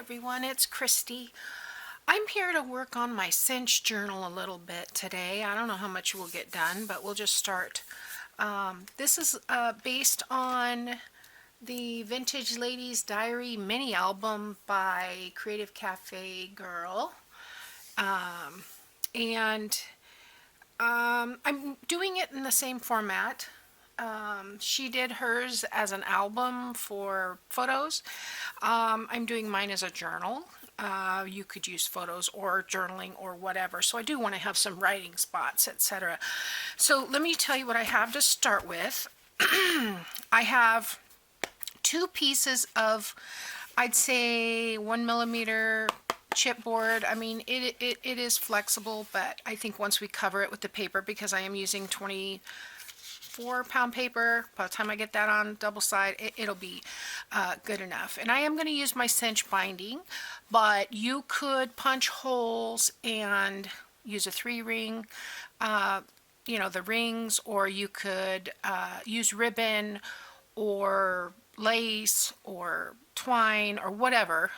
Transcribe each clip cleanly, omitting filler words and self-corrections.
everyone, it's Kristi. I'm here to work on my cinch journal a little bit today. I don't know how much we'll get done, but we'll just start. This is based on the Vintage Ladies Diary mini album by Creative Cafe Girl. And I'm doing it in the same format. She did hers as an album for photos. I'm doing mine as a journal. You could use photos or journaling or whatever. So I do want to have some writing spots, etc. So let me tell you what I have to start with. I have two pieces of, I'd say 1mm chipboard. I mean, it is flexible, but I think once we cover it with the paper, because I am using 24-pound paper, by the time I get that on double side, it'll be good enough. And I am going to use my cinch binding, but you could punch holes and use a 3-ring, the rings, or you could use ribbon or lace or twine or whatever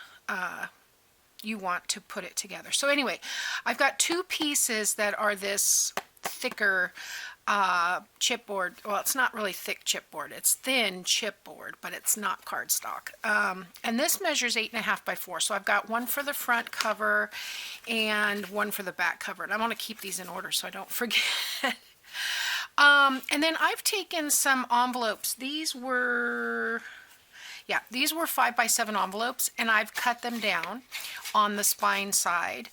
you want to put it together. So anyway, I've got two pieces that are this thicker chipboard. Well, it's not really thick chipboard, it's thin chipboard, but it's not cardstock. And this measures 8.5 by 4, so I've got one for the front cover and one for the back cover, and I want to keep these in order so I don't forget. And then I've taken some envelopes. These were 5 by 7 envelopes, and I've cut them down on the spine side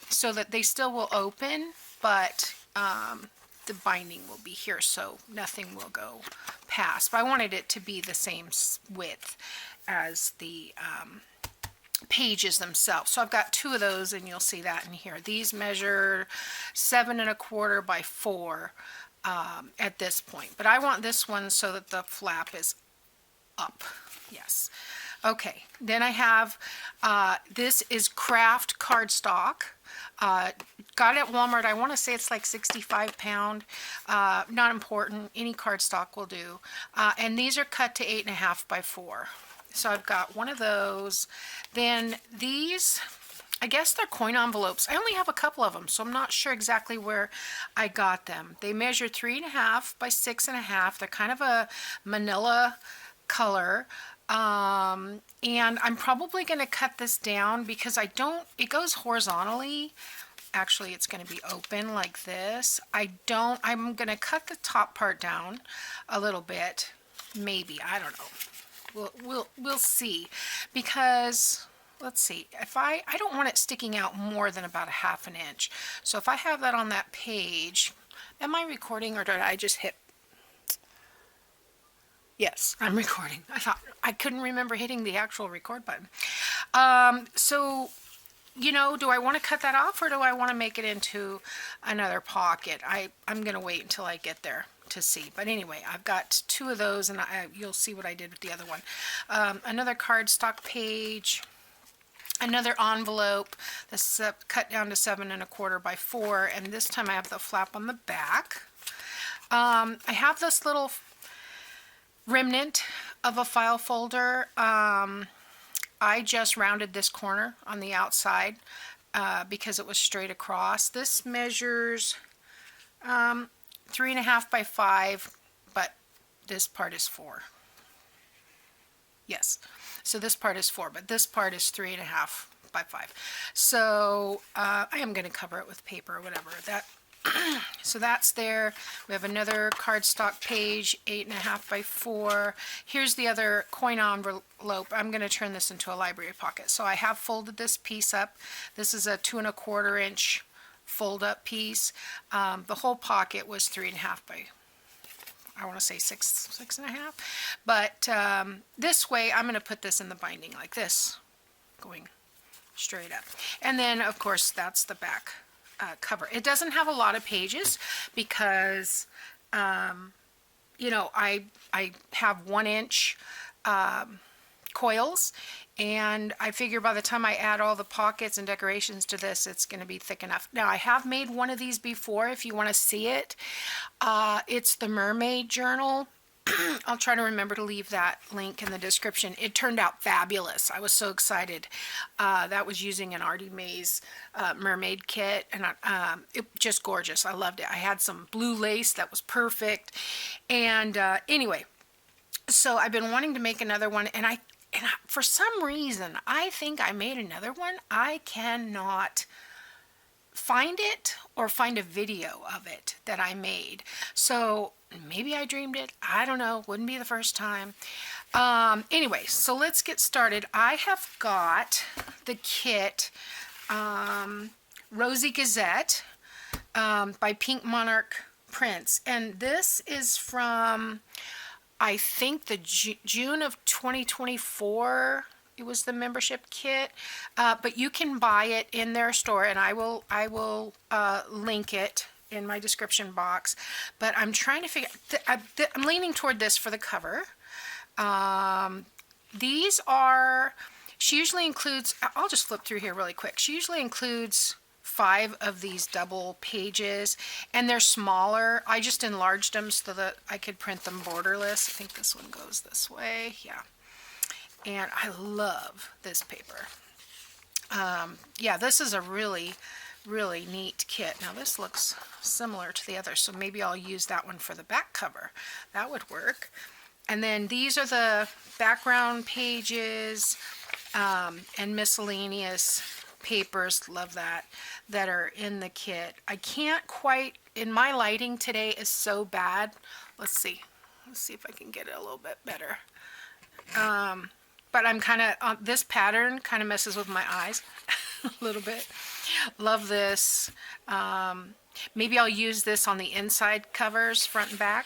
so that they still will open, but the binding will be here, so nothing will go past. But I wanted it to be the same width as the pages themselves. So I've got two of those, and you'll see that in here. These measure 7.25 by 4 at this point, but I want this one so that the flap is up. Yes. Okay, then I have this is Kraft cardstock. Got it at Walmart. I want to say it's like 65-pound. Not important. Any cardstock will do. And these are cut to 8.5 by 4. So I've got one of those. Then these, I guess they're coin envelopes. I only have a couple of them, so I'm not sure exactly where I got them. They measure 3.5 by 6.5. They're kind of a manila color. And I'm probably going to cut this down because it goes horizontally. Actually, it's going to be open like this. I'm going to cut the top part down a little bit. Maybe, I don't know. We'll see, because let's see, if I don't want it sticking out more than about 1/2 inch. So if I have that on that page, am I recording or did I just hit? Yes, I'm recording. I couldn't remember hitting the actual record button. So, do I want to cut that off, or do I want to make it into another pocket? I'm going to wait until I get there to see. But anyway, I've got two of those, and you'll see what I did with the other one. Another cardstock page, another envelope that's cut down to 7.25 by 4, and this time I have the flap on the back. I have this little remnant of a file folder. I just rounded this corner on the outside because it was straight across. This measures 3.5 by 5, but this part is 4. Yes, so this part is 4, but this part is 3.5 by 5. So I am going to cover it with paper or whatever. So that's there. We have another cardstock page, 8.5 by 4. Here's the other coin envelope. I'm going to turn this into a library pocket. So I have folded this piece up. This is a 2.25 inch fold up piece. The whole pocket was 3.5 by, I want to say 6.5. But this way, I'm going to put this in the binding like this, going straight up. And then, of course, that's the back cover. It doesn't have a lot of pages because, I have 1-inch coils, and I figure by the time I add all the pockets and decorations to this, it's going to be thick enough. Now, I have made one of these before if you want to see it. It's the Mermaid Journal. I'll try to remember to leave that link in the description. It turned out fabulous. I was so excited. That was using an Artie Mays mermaid kit, and it just gorgeous. I loved it. I had some blue lace that was perfect. And anyway, so I've been wanting to make another one, and for some reason, I think I made another one. I cannot find it or find a video of it that I made. So maybe I dreamed it. I don't know. Wouldn't be the first time. Anyway, so let's get started. I have got the kit Rosy Gazette by Pink Monarch Prints. And this is from, I think, the June of 2024. It was the membership kit, but you can buy it in their store, and I will link it in my description box. But I'm trying to figure. I'm leaning toward this for the cover. These are. She usually includes. I'll just flip through here really quick. She usually includes 5 of these double pages, and they're smaller. I just enlarged them so that I could print them borderless. I think this one goes this way. Yeah. And I love this paper. Yeah, this is a really, really neat kit. Now this looks similar to the other, so maybe I'll use that one for the back cover. That would work. And then these are the background pages and miscellaneous papers, love that, that are in the kit. I can't quite, in my lighting today is so bad. Let's see if I can get it a little bit better. But I'm kind of, this pattern kind of messes with my eyes a little bit. Love this. Maybe I'll use this on the inside covers, front and back.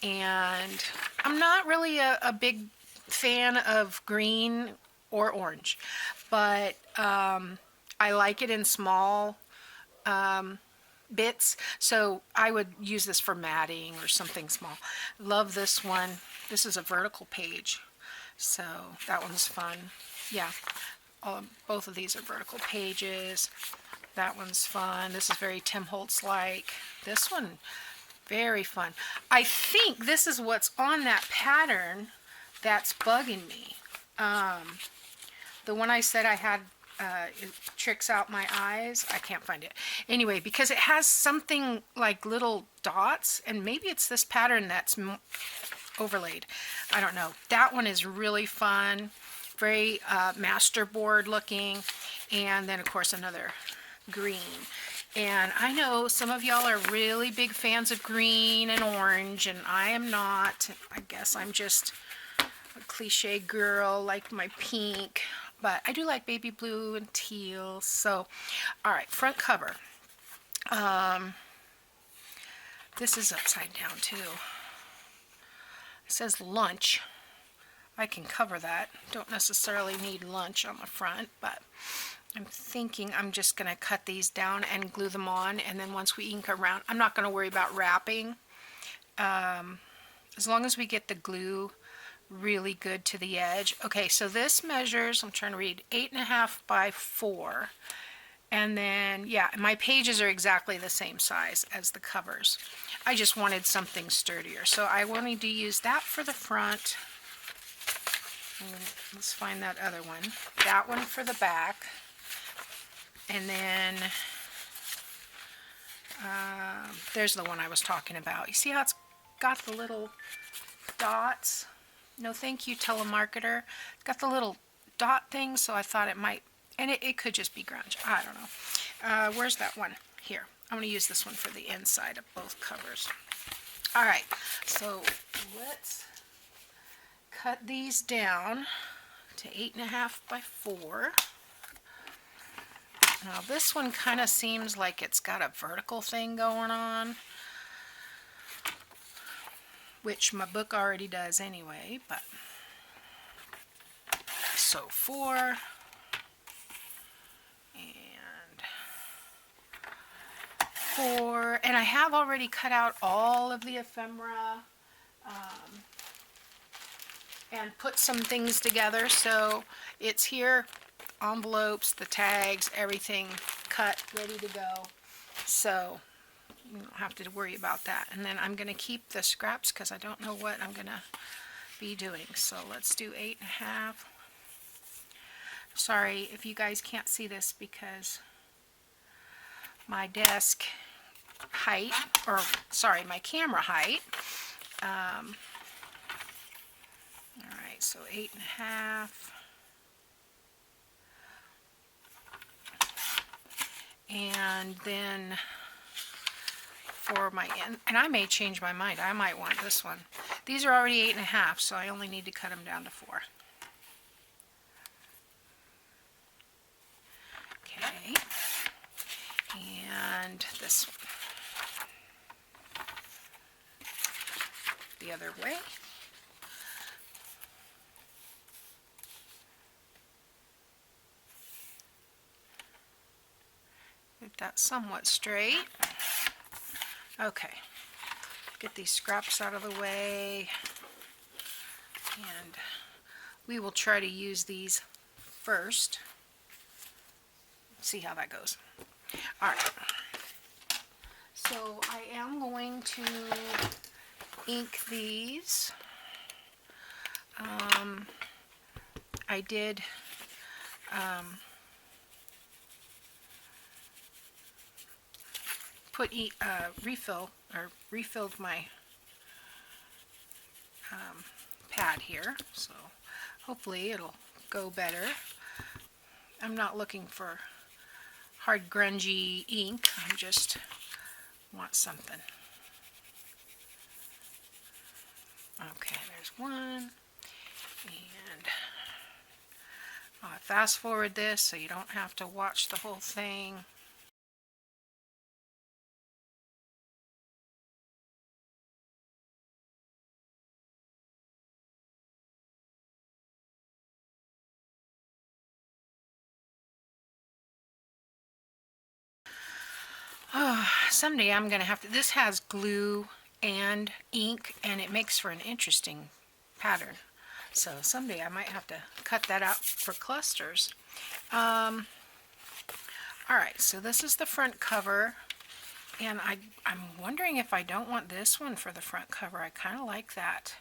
And I'm not really a big fan of green or orange, but I like it in small bits. So I would use this for matting or something small. Love this one. This is a vertical page. So that one's fun. Yeah, both of these are vertical pages. That one's fun. This is very Tim Holtz-like. This one, very fun. I think this is what's on that pattern that's bugging me. The one I said I had, it tricks out my eyes. I can't find it. Anyway, because it has something like little dots, and maybe it's this pattern that's overlaid. I don't know. That one is really fun, very masterboard looking, and then of course another green. And I know some of y'all are really big fans of green and orange, and I am not. I guess I'm just a cliche girl, like my pink, but I do like baby blue and teal. So, all right, front cover. This is upside down too. It says lunch. I can cover that. Don't necessarily need lunch on the front, but I'm thinking I'm just going to cut these down and glue them on, and then once we ink around, I'm not going to worry about wrapping. As long as we get the glue really good to the edge. Okay, so this measures, I'm trying to read, 8.5 by 4. And then, yeah, my pages are exactly the same size as the covers. I just wanted something sturdier. So I wanted to use that for the front. And let's find that other one. That one for the back. And then, there's the one I was talking about. You see how it's got the little dots? No, thank you, telemarketer. It's got the little dot thing, so I thought it might. And it could just be grunge. I don't know. Where's that one? Here. I'm going to use this one for the inside of both covers. All right. So let's cut these down to 8.5 by 4. Now this one kind of seems like it's got a vertical thing going on, which my book already does anyway, but so 4. And I have already cut out all of the ephemera and put some things together, so it's here, envelopes, the tags, everything cut, ready to go. So we don't have to worry about that. And then I'm going to keep the scraps because I don't know what I'm going to be doing. So let's do 8.5. Sorry if you guys can't see this because my desk height, or sorry, my camera height. Alright, so 8.5. And then for my, and I may change my mind, I might want this one. These are already 8.5, so I only need to cut them down to 4. Okay, and this one. The other way. Get that somewhat straight. Okay, get these scraps out of the way, and we will try to use these first. See how that goes. All right, so I am going to ink these. I did put refilled my pad here, so hopefully it'll go better. I'm not looking for hard grungy ink, I just want something. Okay, there's one, and I'll fast forward this so you don't have to watch the whole thing. Oh, someday I'm going to have to, this has glue and ink, and it makes for an interesting pattern. So someday I might have to cut that out for clusters. Alright, so this is the front cover, and I'm wondering if I don't want this one for the front cover. I kind of like that.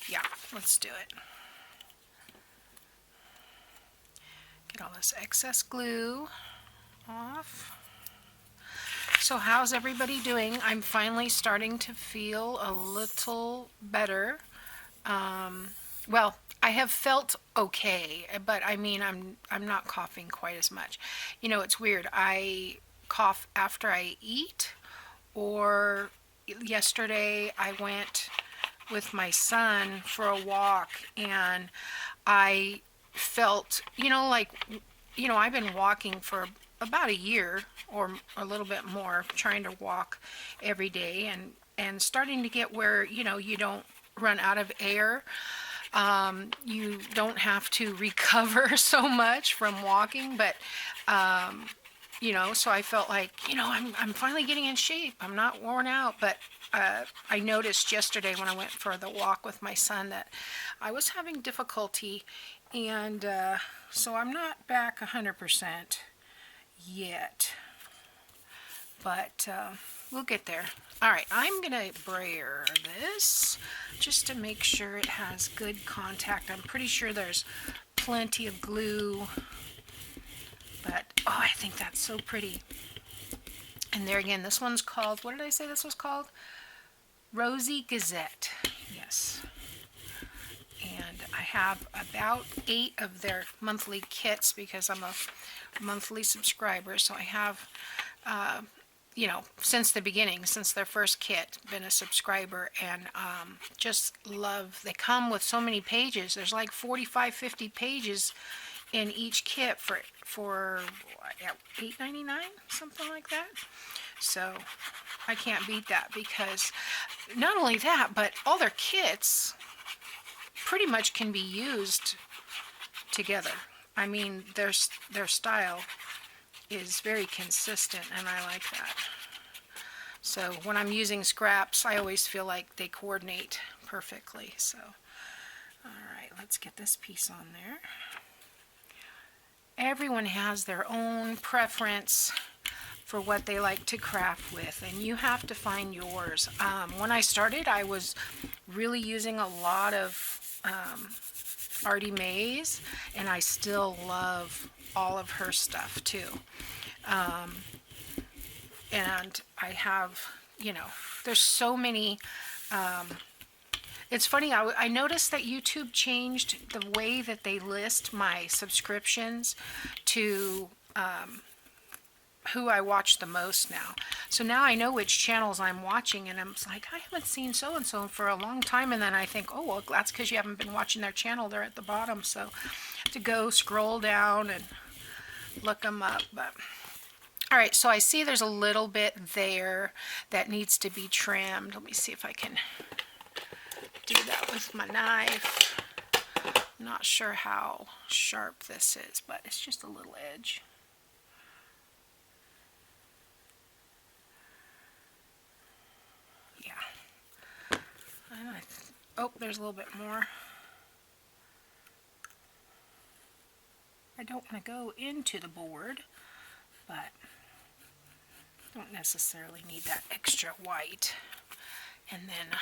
Yeah, let's do it. Get all this excess glue off. So how's everybody doing? I'm finally starting to feel a little better. Well, I have felt okay, but I mean I'm not coughing quite as much. You know, it's weird. I cough after I eat, or yesterday I went with my son for a walk and I felt, like, I've been walking for about a year or a little bit more, trying to walk every day, and starting to get where, you don't run out of air. You don't have to recover so much from walking, but, so I felt like, I'm finally getting in shape. I'm not worn out, but I noticed yesterday when I went for the walk with my son that I was having difficulty, and so I'm not back 100% yet, but we'll get there. Alright, I'm going to brayer this just to make sure it has good contact. I'm pretty sure there's plenty of glue, but oh, I think that's so pretty. And there again, this one's called, what did I say this was called? Rosy Gazette. Yes. And I have about 8 of their monthly kits because I'm a monthly subscriber, so I have since the beginning, since their first kit, been a subscriber, and just love, they come with so many pages. There's like 45-50 pages in each kit for $8.99, something like that. So I can't beat that, because not only that, but all their kits pretty much can be used together. I mean, their style is very consistent, and I like that. So when I'm using scraps, I always feel like they coordinate perfectly. So, alright, let's get this piece on there. Everyone has their own preference for what they like to craft with, and you have to find yours. When I started, I was really using a lot of Artie Mae's, and I still love all of her stuff too. And I have, you know, there's so many. It's funny, I noticed that YouTube changed the way that they list my subscriptions to who I watch the most now. So now I know which channels I'm watching, and I'm like, I haven't seen so-and-so for a long time, and then I think, oh, well, that's because you haven't been watching their channel. They're at the bottom, so I have to go scroll down and look them up. But all right, so I see there's a little bit there that needs to be trimmed. Let me see if I can do that with my knife. I'm not sure how sharp this is, but it's just a little edge. Yeah. Oh, there's a little bit more. I don't want to go into the board, but don't necessarily need that extra white. And then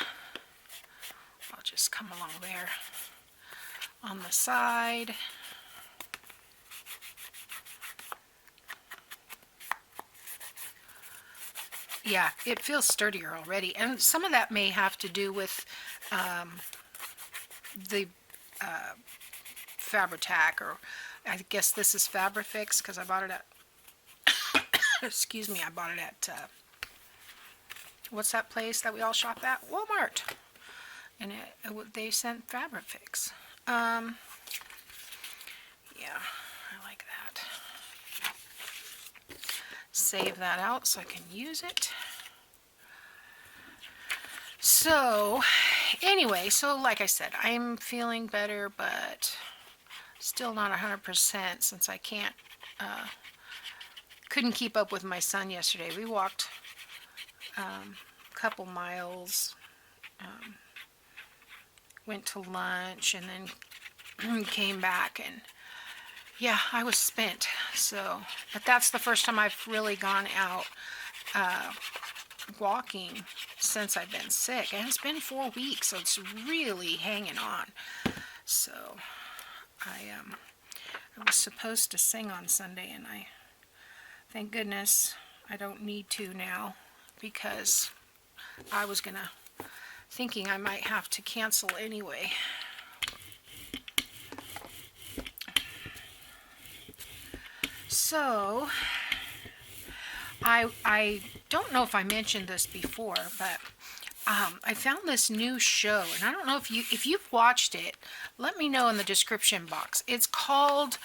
I'll just come along there on the side. Yeah, it feels sturdier already, and some of that may have to do with the Fabri-Tac, or I guess this is Fabri-Fix because I bought it at excuse me, I bought it at what's that place that we all shop at? Walmart. And they sent Fabri-Fix. Yeah, I like that. Save that out so I can use it. So anyway, so like I said, I'm feeling better, but still not 100% since I couldn't keep up with my son yesterday. We walked a couple miles, went to lunch, and then came back, and yeah, I was spent. So, but that's the first time I've really gone out walking since I've been sick, and it's been 4 weeks, so it's really hanging on. So I was supposed to sing on Sunday, and thank goodness I don't need to now, because I was thinking I might have to cancel anyway. So I don't know if I mentioned this before, but I found this new show, and I don't know if you've watched it. Let me know in the description box. It's called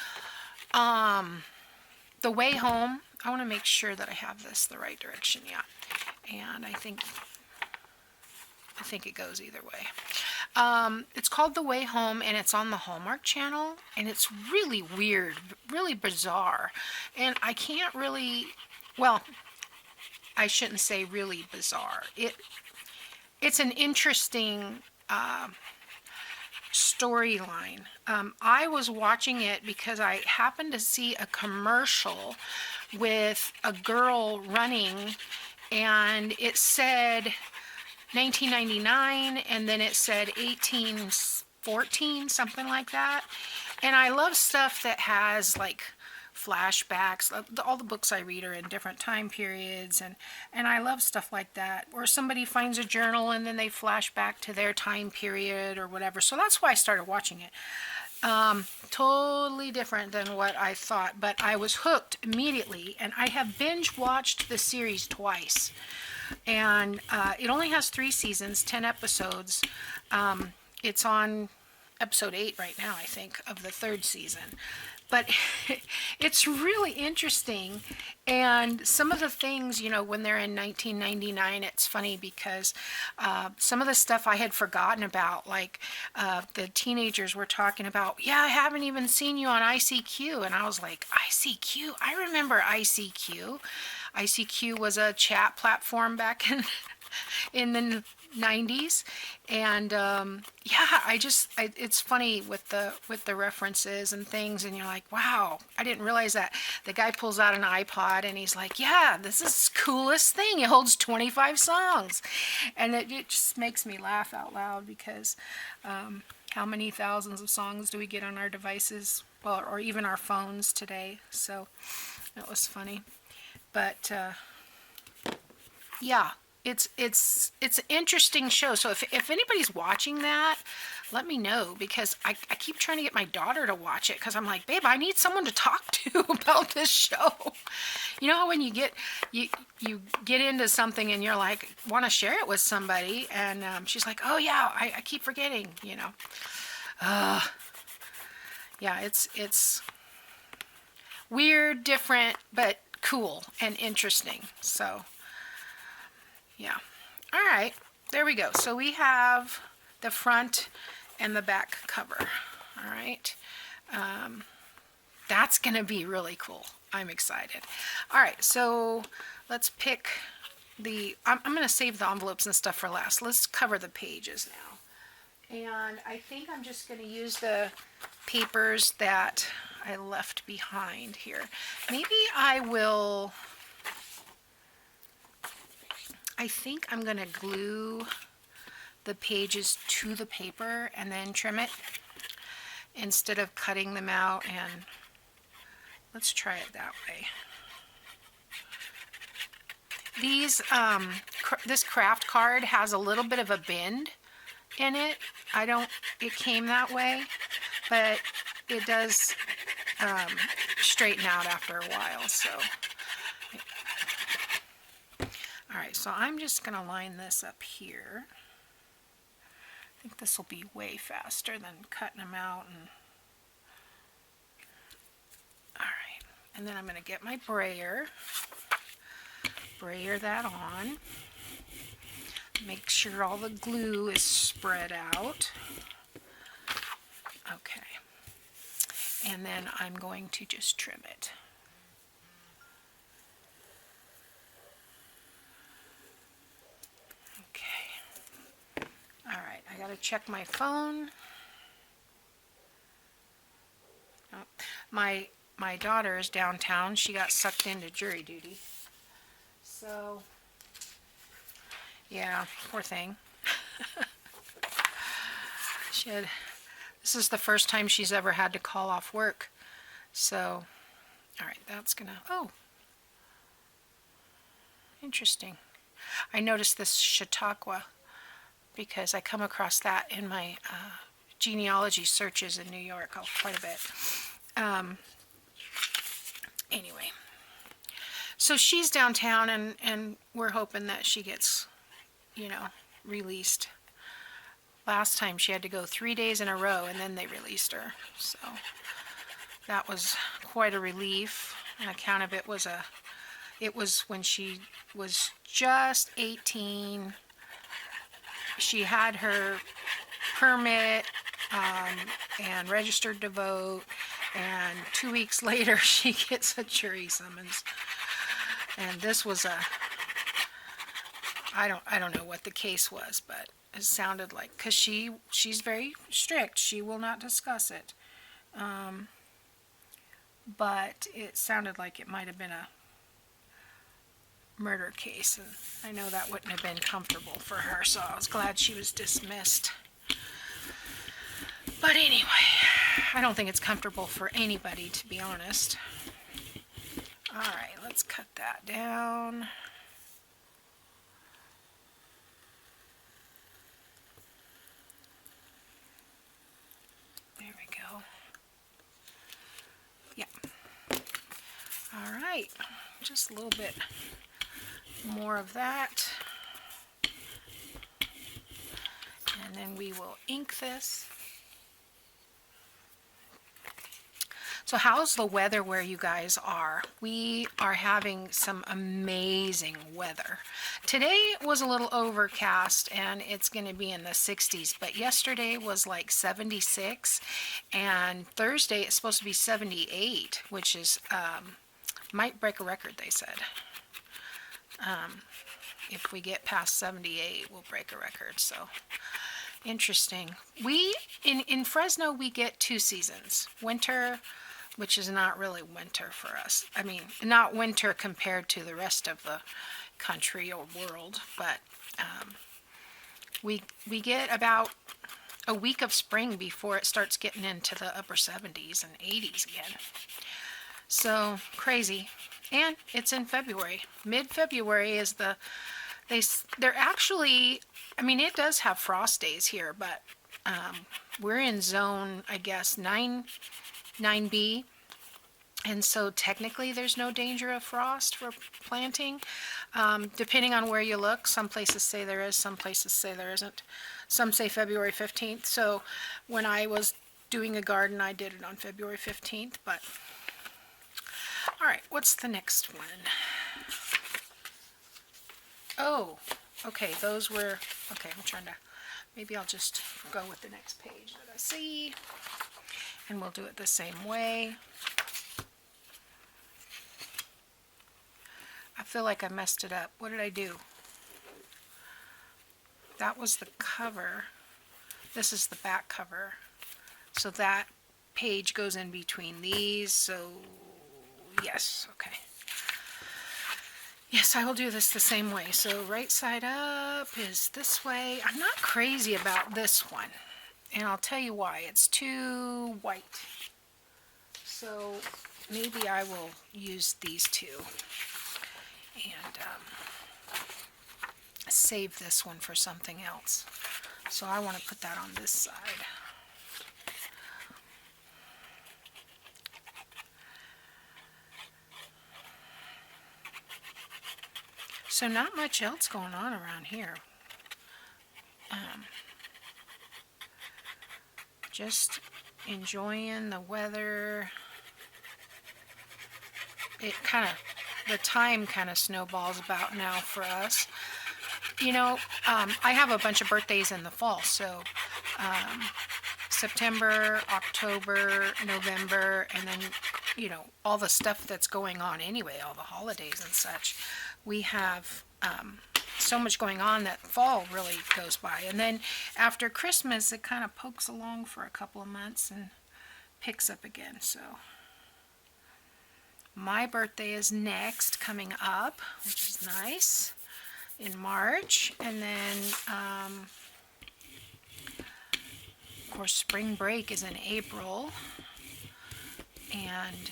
The Way Home. I want to make sure that I have this the right direction, yeah. And I think it goes either way. It's called The Way Home, and it's on the Hallmark Channel, and it's really weird, really bizarre. And I can't really, well, I shouldn't say really bizarre. It's an interesting storyline. I was watching it because I happened to see a commercial with a girl running, and it said 1999, and then it said 1814, something like that. And I love stuff that has like flashbacks. All the books I read are in different time periods, and I love stuff like that, where somebody finds a journal and then they flash back to their time period or whatever. So that's why I started watching it. Totally different than what I thought, but I was hooked immediately, and I have binge watched the series twice. And it only has 3 seasons, 10 episodes. It's on episode 8 right now, I think, of the 3rd season. But it's really interesting, and some of the things, you know, when they're in 1999, it's funny because some of the stuff I had forgotten about, like the teenagers were talking about, yeah, I haven't even seen you on ICQ, and I was like, ICQ? I remember ICQ. ICQ was a chat platform back in the 90s. And yeah, it's funny with the references and things, and you're like, wow, I didn't realize that. The guy pulls out an iPod and he's like, yeah, this is the coolest thing. It holds 25 songs. And it just makes me laugh out loud because how many thousands of songs do we get on our devices, well, or even our phones today? So it was funny. But yeah, it's an interesting show. So if anybody's watching that, let me know, because I keep trying to get my daughter to watch it, because I'm like, babe, I need someone to talk to about this show. You know how when you get into something and you're like, want to share it with somebody, and she's like, oh yeah, I keep forgetting, you know. Yeah, it's weird, different, but cool and interesting. So yeah. All right, there we go. So we have the front and the back cover. All right. That's going to be really cool. I'm excited. All right, so let's pick I'm going to save the envelopes and stuff for last. Let's cover the pages now. And I think I'm just going to use the papers that I left behind here. Maybe I think I'm going to glue the pages to the paper and then trim it instead of cutting them out, and let's try it that way. This craft card has a little bit of a bend in it. It came that way, but it does straighten out after a while, so. Alright, so I'm just going to line this up here. I think this will be way faster than cutting them out. Alright, and then I'm going to get my brayer that on. Make sure all the glue is spread out. Okay, and then I'm going to just trim it. Alright, I gotta check my phone. Oh, my daughter is downtown. She got sucked into jury duty. So, yeah, poor thing. This is the first time she's ever had to call off work. So, alright, that's gonna, oh, interesting. I noticed this Chautauqua because I come across that in my genealogy searches in New York quite a bit. Anyway, so she's downtown, and we're hoping that she gets, released. Last time she had to go 3 days in a row, and then they released her. So that was quite a relief. On account of it was when she was just 18. She had her permit and registered to vote, and 2 weeks later she gets a jury summons. And this was I don't know what the case was, but it sounded like, because she's very strict, she will not discuss it. But it sounded like it might have been a murder case, and I know that wouldn't have been comfortable for her, so I was glad she was dismissed. But anyway, I don't think it's comfortable for anybody, to be honest. Alright, let's cut that down. There we go. Yeah. Alright, just a little bit more of that, and then we will ink this. So how's the weather where you guys are? We are having some amazing weather. Today was a little overcast and it's going to be in the 60s, but yesterday was like 76, and Thursday it's supposed to be 78, which is might break a record, they said. if we get past 78, we'll break a record. So interesting. We in Fresno we get 2 seasons. Winter, which is not really winter for us. I mean, not winter compared to the rest of the country or world, but we get about a week of spring before it starts getting into the upper 70s and 80s again. So crazy. And it's in February. Mid-February is they're actually, I mean, it does have frost days here, but we're in zone, I guess, 9B. And so technically there's no danger of frost for planting. Depending on where you look, some places say there is, some places say there isn't. Some say February 15th. So when I was doing a garden, I did it on February 15th, but all right, what's the next one? Oh, okay, those were, okay, I'm trying to, maybe I'll just go with the next page that I see, and we'll do it the same way. I feel like I messed it up. What did I do? That was the cover. This is the back cover. So that page goes in between these, so yes, okay. Yes, I will do this the same way. So right side up is this way. I'm not crazy about this one, and I'll tell you why. It's too white. So maybe I will use these two and save this one for something else. So I want to put that on this side. So not much else going on around here. Just enjoying the weather. It kind of, the time kind of snowballs about now for us. You know, I have a bunch of birthdays in the fall, so September, October, November, and then, you know, all the stuff that's going on anyway, all the holidays and such. We have so much going on that fall really goes by. And then after Christmas, it kind of pokes along for a couple of months and picks up again. So my birthday is next, coming up, which is nice, in March. And then, of course, spring break is in April. And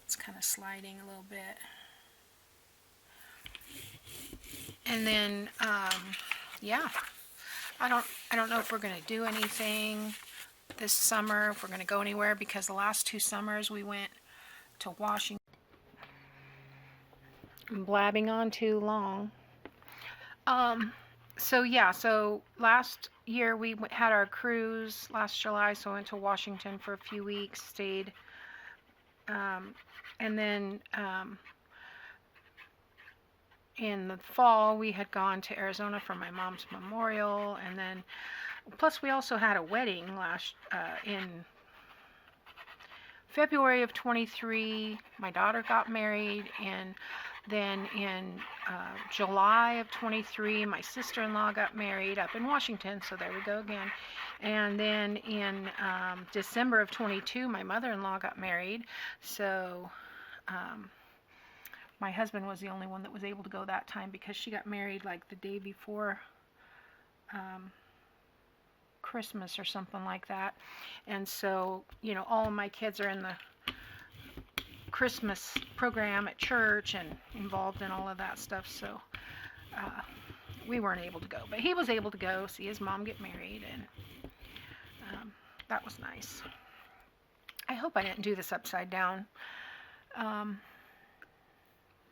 it's kind of sliding a little bit. And then, yeah, I don't know if we're going to do anything this summer, if we're going to go anywhere, because the last 2 summers we went to Washington. I'm blabbing on too long. So yeah, so last year we had our cruise last July, so I went to Washington for a few weeks, stayed, and then in the fall we had gone to Arizona for my mom's memorial, and then plus we also had a wedding in February of 23. My daughter got married, and then in July of 23 my sister-in-law got married up in Washington, so there we go again. And then in December of 22 my mother-in-law got married, so my husband was the only one that was able to go that time because she got married like the day before Christmas or something like that. And so, you know, all of my kids are in the Christmas program at church and involved in all of that stuff, so we weren't able to go. But he was able to go see his mom get married, and that was nice. I hope I didn't do this upside down.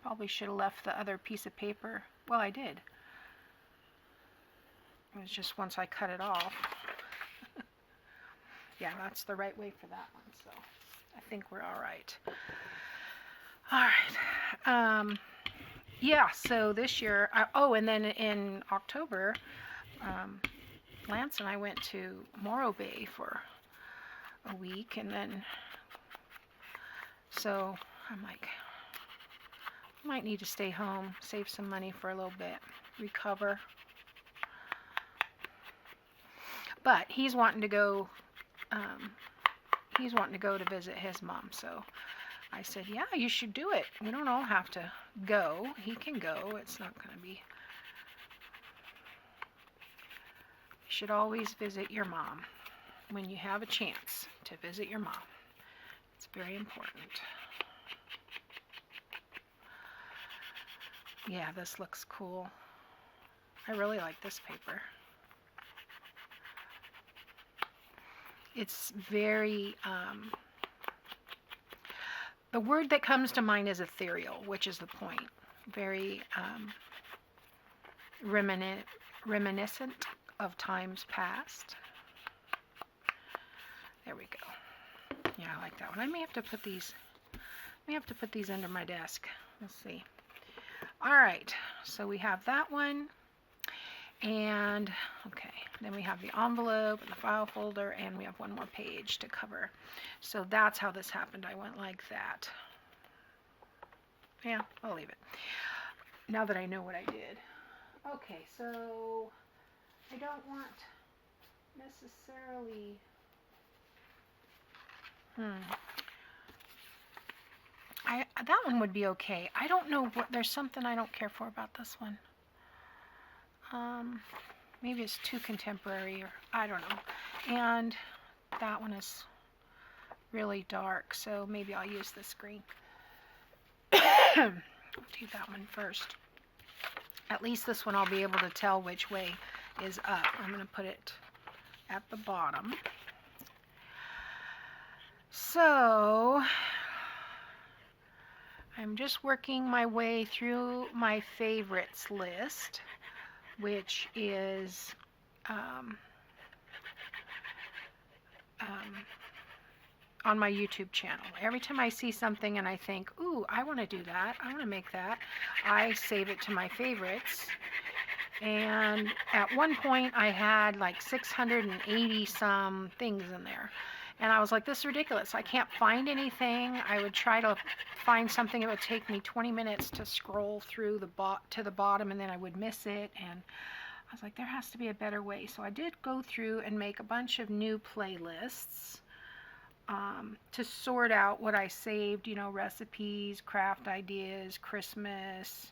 Probably should have left the other piece of paper. Well, I did. It was just once I cut it off. Yeah, that's the right way for that one, so I think we're all right. All right. Yeah, so this year, and then in October, Lance and I went to Morro Bay for a week, and then, so I'm like, Might need to stay home, save some money for a little bit, recover. But he's wanting to go. He's wanting to go to visit his mom, so I said, yeah, you should do it. We don't all have to go. He can go. It's not going to be. You should always visit your mom when you have a chance to visit your mom. It's very important. Yeah, this looks cool. I really like this paper. It's very, the word that comes to mind is ethereal, which is the point. Very reminiscent of times past. There we go. Yeah, I like that one. I may have to put these under my desk. We'll see. All right, so we have that one. And okay, then we have the envelope and the file folder, and we have one more page to cover. So that's how this happened. I went like that. Yeah, I'll leave it. Now that I know what I did. Okay, so I don't want necessarily... that one would be okay. I don't know what... There's something I don't care for about this one. Maybe it's too contemporary, or I don't know. And that one is really dark, so maybe I'll use this green. I'll do that one first. At least this one I'll be able to tell which way is up. I'm going to put it at the bottom. So I'm just working my way through my favorites list, which is on my YouTube channel. Every time I see something and I think, ooh, I want to do that, I want to make that, I save it to my favorites. And at one point I had like 680 some things in there. And I was like, this is ridiculous. I can't find anything. I would try to find something. It would take me 20 minutes to scroll through to the bottom, and then I would miss it. And I was like, there has to be a better way. So I did go through and make a bunch of new playlists to sort out what I saved, you know, recipes, craft ideas, Christmas,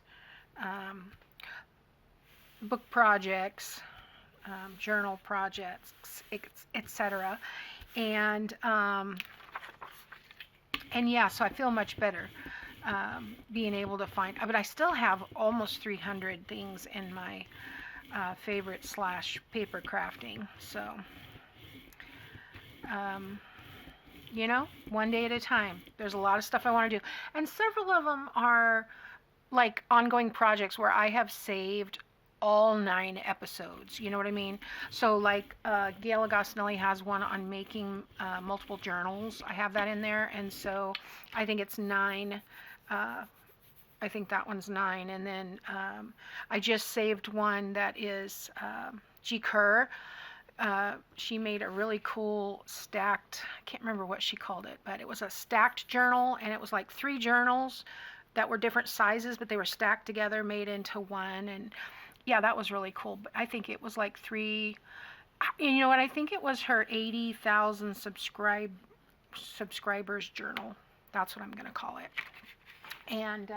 book projects, journal projects, etc. And yeah, so I feel much better being able to find, but I still have almost 300 things in my favorite / paper crafting. So, you know, one day at a time. There's a lot of stuff I want to do. And several of them are like ongoing projects where I have saved all 9 episodes, you know what I mean? So like Gail Agostinelli has one on making multiple journals. I have that in there, and so I think it's 9. I think that one's 9. And then I just saved one that is G. Kerr. She made a really cool stacked, I can't remember what she called it, but it was a stacked journal, and it was like 3 journals that were different sizes, but they were stacked together, made into one. And yeah, that was really cool. But I think it was like 3, you know what, I think it was her 80,000 subscribers journal. That's what I'm going to call it. And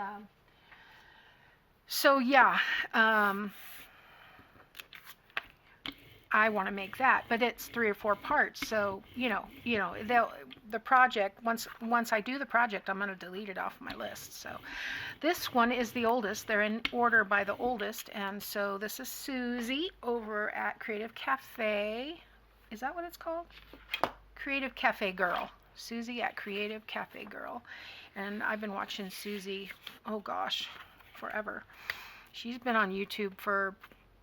so yeah, I want to make that, but it's 3 or 4 parts. So you know, the project, once I do the project, I'm going to delete it off my list. So this one is the oldest. They're in order by the oldest, and so this is Suzy over at Creative Cafe. Is that what it's called? Creative Cafe Girl. Suzy at Creative Cafe Girl. And I've been watching Suzy, oh gosh, forever. She's been on YouTube for,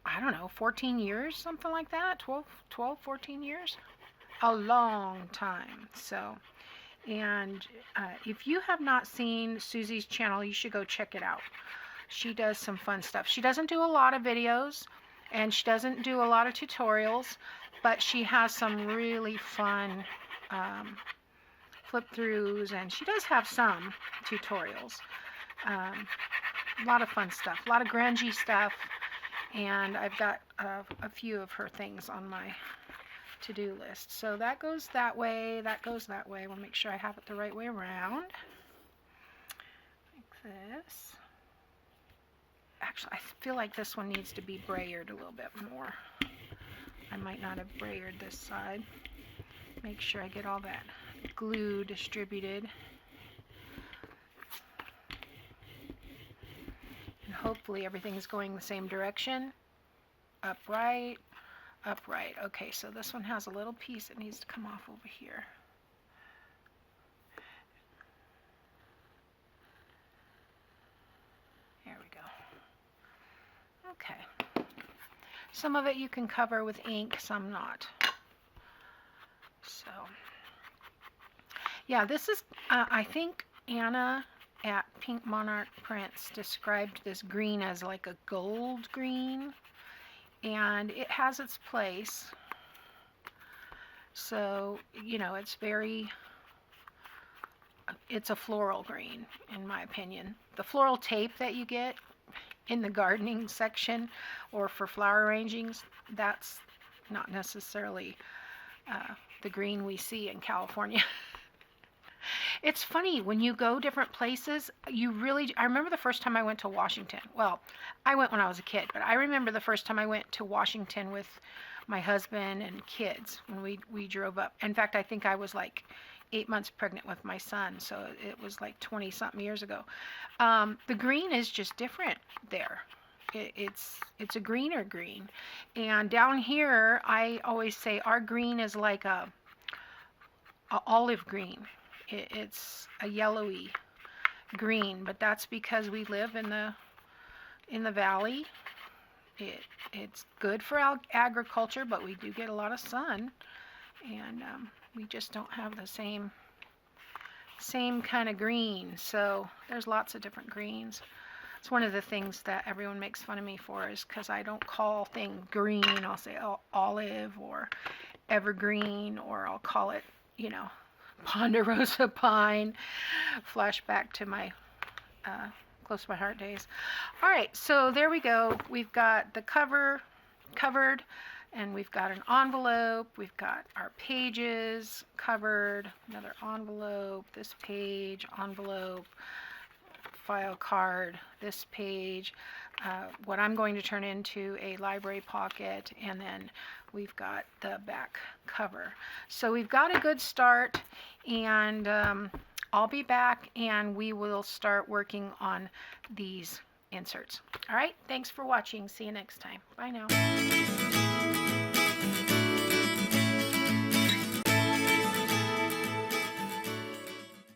I don't know, 14 years, something like that, 12, 14 years, a long time. So, and if you have not seen Suzy's channel, you should go check it out. She does some fun stuff. She doesn't do a lot of videos, and she doesn't do a lot of tutorials, but she has some really fun flip throughs, and she does have some tutorials. A lot of fun stuff, a lot of grungy stuff, and I've got a few of her things on my to-do list. So that goes that way, that goes that way. We'll make sure I have it the right way around. Like this. Actually, I feel like this one needs to be brayered a little bit more. I might not have brayered this side. Make sure I get all that glue distributed. And hopefully everything is going the same direction. Upright, upright. Okay, so this one has a little piece that needs to come off over here. There we go. Okay. Some of it you can cover with ink, some not. So, yeah, this is, I think Anna at Pink Monarch Prints described this green as like a gold green, and it has its place. So, you know, it's a floral green, in my opinion. The floral tape that you get in the gardening section or for flower arrangings, that's not necessarily the green we see in California. It's funny, when you go different places, I remember the first time I went to Washington. Well, I went when I was a kid, but I remember the first time I went to Washington with my husband and kids when we drove up. In fact, I think I was like 8 months pregnant with my son, so it was like 20-something years ago. The green is just different there. It's a greener green. And down here, I always say our green is like a olive green. It's a yellowy green, but that's because we live in the valley. It's good for agriculture, but we do get a lot of sun, and we just don't have the same kind of green. So there's lots of different greens. It's one of the things that everyone makes fun of me for, is because I don't call things green. I'll say olive or evergreen, or I'll call it, you know, Ponderosa pine. Flashback to my close to my heart days. All right, so there we go. We've got the cover covered, and we've got an envelope. We've got our pages covered, another envelope, this page, envelope, file card, this page, what I'm going to turn into a library pocket, and then we've got the back cover. So we've got a good start, and I'll be back and we will start working on these inserts. All right, thanks for watching. See you next time. Bye now.